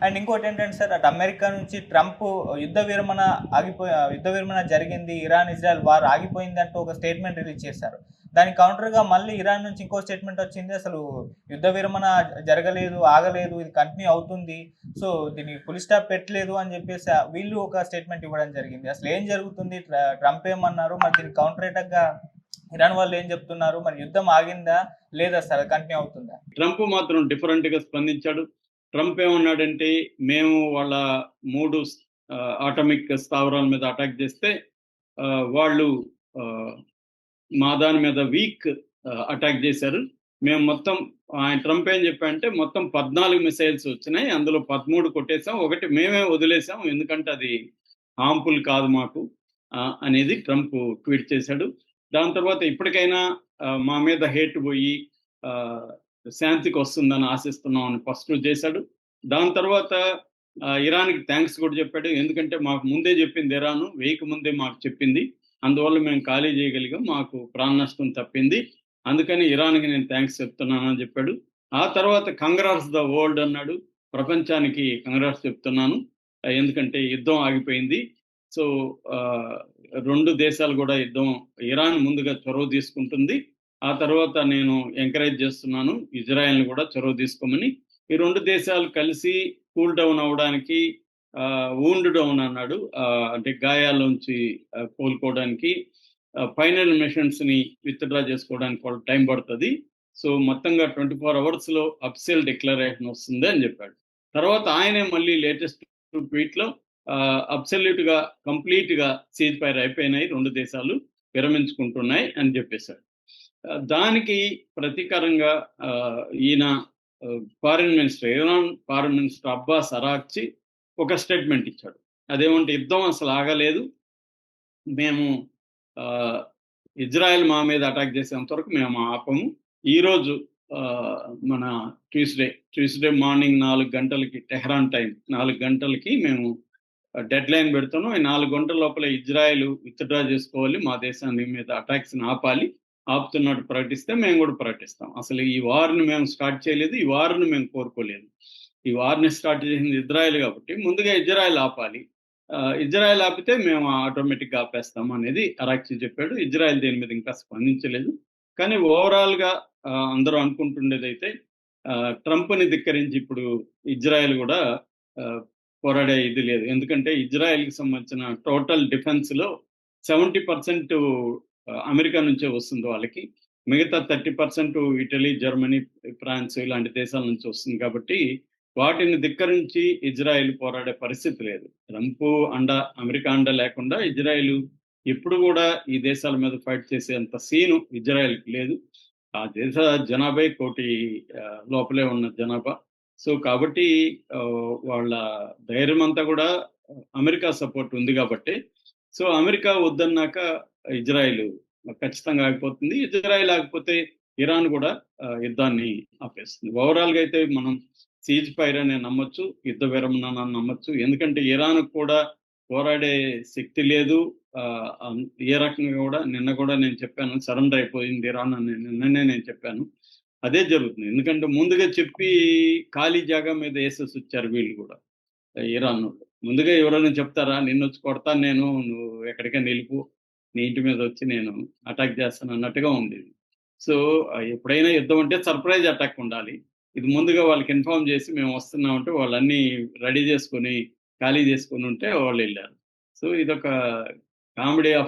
And ఇంకోటేంటంటే sir, అటు America నుంచి ట్రంప్ యుద్ధ విరమణ జరిగింది, ఇరాన్, ఇజ్రాయెల్ వార్ ఆగిపోయిందంటూ ఒక స్టేట్మెంట్ రిలీజ్ చేశారు. దానికి కౌంటర్‌గా మళ్ళీ ఇరాన్ నుంచి ఇంకో స్టేట్మెంట్ వచ్చింది. అసలు యుద్ధ విరమణ జరగలేదు, ఆగలేదు, ఇది కంటిన్యూ అవుతుంది. సో, దీనికి ఫుల్ స్టాప్ పెట్టలేదు అని చెప్పేసి వీళ్ళు ఒక స్టేట్మెంట్ ఇవ్వడం జరిగింది. అసలు ఏం జరుగుతుంది? ట్రంప్ ఏమన్నారు? మరి దీనికి కౌంటర్ అటాక్‌గా ఇరాన్ వాళ్ళు ఏం చెప్తున్నారు? మరి యుద్ధం ఆగిందా? లేదా సార్ కంటిన్యూ అవుతుందా? ట్రంప్ మాత్రం డిఫరెంట్‌గా స్పందించాడు. ట్రంప్ ఏమన్నాడంటే, మేము వాళ్ళ 3 అటామిక్ స్థావరాల మీద అటాక్ చేస్తే వాళ్ళు మా దాని మీద వీక్ అటాక్ చేశారు. మేము మొత్తం ట్రంప్ ఏం చెప్పాడంటే, మొత్తం 14 మిసైల్స్ వచ్చినాయి. అందులో 13 కొట్టేసాం. ఒకటి మేమే వదిలేసాం. ఎందుకంటే అది హార్మ్‌ఫుల్ కాదు మాకు అనేది ట్రంప్ ట్వీట్ చేశాడు. దాని తర్వాత ఇప్పటికైనా మా మీద హేట్ పోయి శాంతికి వస్తుందని ఆశిస్తున్నాం అని ఫస్ట్ చేశాడు. దాని తర్వాత ఇరాన్‌కి థ్యాంక్స్ కూడా చెప్పాడు. ఎందుకంటే మాకు ముందే చెప్పింది ఇరాను, వేయక ముందే మాకు చెప్పింది. అందువల్ల మేము ఖాళీ చేయగలిగాం. మాకు ప్రాణ నష్టం తప్పింది. అందుకని ఇరాన్‌కి నేను థ్యాంక్స్ చెప్తున్నానని చెప్పాడు. ఆ తర్వాత కంగ్రాట్స్ ద వరల్డ్ అన్నాడు. ప్రపంచానికి కంగ్రాట్స్ చెప్తున్నాను. ఎందుకంటే యుద్ధం ఆగిపోయింది. సో 2 దేశాలు కూడా ఇరాన్ ముందుగా చొరవ తీసుకుంటుంది. ఆ తర్వాత నేను ఎంకరేజ్ చేస్తున్నాను ఇజ్రాయెల్‌ని కూడా చొరవ తీసుకోమని. ఈ 2 దేశాలు కలిసి కూల్ డౌన్ అవ్వడానికి వూండ్ డౌన్ అన్నాడు. అంటే గాయాల్లోంచి కోలుకోవడానికి ఫైనల్ మిషన్స్‌ని విత్‌డ్రా చేసుకోవడానికి కూడా టైం పడుతది. సో మొత్తంగా 24 అవర్స్‌లో అఫీషియల్ డిక్లరేషన్ వస్తుంది అని చెప్పాడు. తర్వాత ఆయనే మళ్ళీ లేటెస్ట్ ట్వీట్‌లో అబ్సల్యూట్‌గా కంప్లీట్‌గా సీజ్ ఫైర్ అయిపోయినాయి, 2 దేశాలు విరమించుకుంటున్నాయి అని చెప్పేశాడు. దానికి ప్రతీకారంగా ఈయన Iran foreign minister Abbas Araghchi ఒక స్టేట్మెంట్ ఇచ్చాడు. అదేమంటే, యుద్ధం అసలు ఆగలేదు, మేము ఇజ్రాయెల్ మా మీద అటాక్ చేసేంత వరకు మేము ఆపము. ఈరోజు మన ట్యూస్డే మార్నింగ్ 4 గంటలకి టెహ్రాన్ టైం 4 గంటలకి మేము డెడ్ లైన్ పెడుతున్నాం. ఈ 4 గంటల లోపల ఇజ్రాయెల్ విత్‌డ్రా చేసుకోవాలి, మా దేశాన్ని మీద అటాక్స్‌ని ఆపాలి. ఆపుతున్నట్టు ప్రకటిస్తే మేము కూడా ప్రకటిస్తాం. అసలు ఈ వార్‌ని మేము స్టార్ట్ చేయలేదు, ఈ వార్‌ని మేము కోరుకోలేదు. ఈ వార్‌ని స్టార్ట్ చేసింది ఇజ్రాయెల్ కాబట్టి ముందుగా ఇజ్రాయెల్ ఆపాలి. ఇజ్రాయెల్ ఆపితే మేము ఆటోమేటిక్‌గా ఆపేస్తాం అనేది అరాగ్చి చెప్పాడు. ఇజ్రాయెల్ దీని మీద ఇంకా స్పందించలేదు. కానీ ఓవరాల్‌గా అందరూ అనుకుంటుండేదైతే ట్రంప్‌ని ధిక్కరించి ఇప్పుడు ఇజ్రాయెల్ కూడా పోరాడే ఇది లేదు. ఎందుకంటే ఇజ్రాయెల్‌కి సంబంధించిన టోటల్ డిఫెన్స్‌లో 70% అమెరికా నుంచే వస్తుంది వాళ్ళకి. మిగతా 30% ఇటలీ, జర్మనీ, ఫ్రాన్స్ ఇలాంటి దేశాల నుంచి వస్తుంది కాబట్టి వాటిని ధిక్కరించి ఇజ్రాయెల్ పోరాడే పరిస్థితి లేదు. ట్రంప్ అమెరికా అండ లేకుండా ఇజ్రాయెల్ ఎప్పుడు కూడా ఈ దేశాల మీద ఫైట్ చేసేంత సీను ఇజ్రాయెల్‌కి లేదు. ఆ దేశ జనాభా 1 కోటి లోపలే ఉన్న జనాభా. సో కాబట్టి వాళ్ళ ధైర్యం అంతా కూడా అమెరికా సపోర్ట్ ఉంది కాబట్టి, సో అమెరికా వద్దన్నాక ఇజ్రాయెల్ ఖచ్చితంగా ఆగిపోతుంది. ఇజ్రాయెల్ ఆగిపోతే ఇరాన్ కూడా యుద్ధాన్ని ఆపేస్తుంది. ఓవరాల్‌గా అయితే మనం సీజ్ ఫైర్ అనే నమ్మొచ్చు, యుద్ధ విరమణ నమ్మొచ్చు. ఎందుకంటే ఇరాన్ కూడా పోరాడే శక్తి లేదు. ఏ రకంగా కూడా నిన్న కూడా నేను చెప్పాను, సరెండర్ అయిపోయింది ఇరాన్ అని నిన్ననే నేను చెప్పాను. అదే జరుగుతుంది. ఎందుకంటే ముందుగా చెప్పి ఖాళీ జాగా మీద ఏసేసి వచ్చారు వీళ్ళు కూడా, ఇరానోళ్ళు. ముందుగా ఎవరైనా చెప్తారా? నిన్నొచ్చి కొడతాను నేను, నువ్వు ఎక్కడికైనా వెళ్ళిపో, నీ ఇంటి మీద వచ్చి నేను అటాక్ చేస్తాను అన్నట్టుగా ఉండేది. సో ఎప్పుడైనా యుద్ధం అంటే సర్ప్రైజ్ అటాక్ ఉండాలి. ఇది ముందుగా వాళ్ళకి ఇన్ఫార్మ్ చేసి మేము వస్తున్నామంటే వాళ్ళన్నీ రెడీ చేసుకొని, ఖాళీ చేసుకొని ఉంటే వాళ్ళు వెళ్ళారు. సో ఇదొక కామెడీ ఆఫ్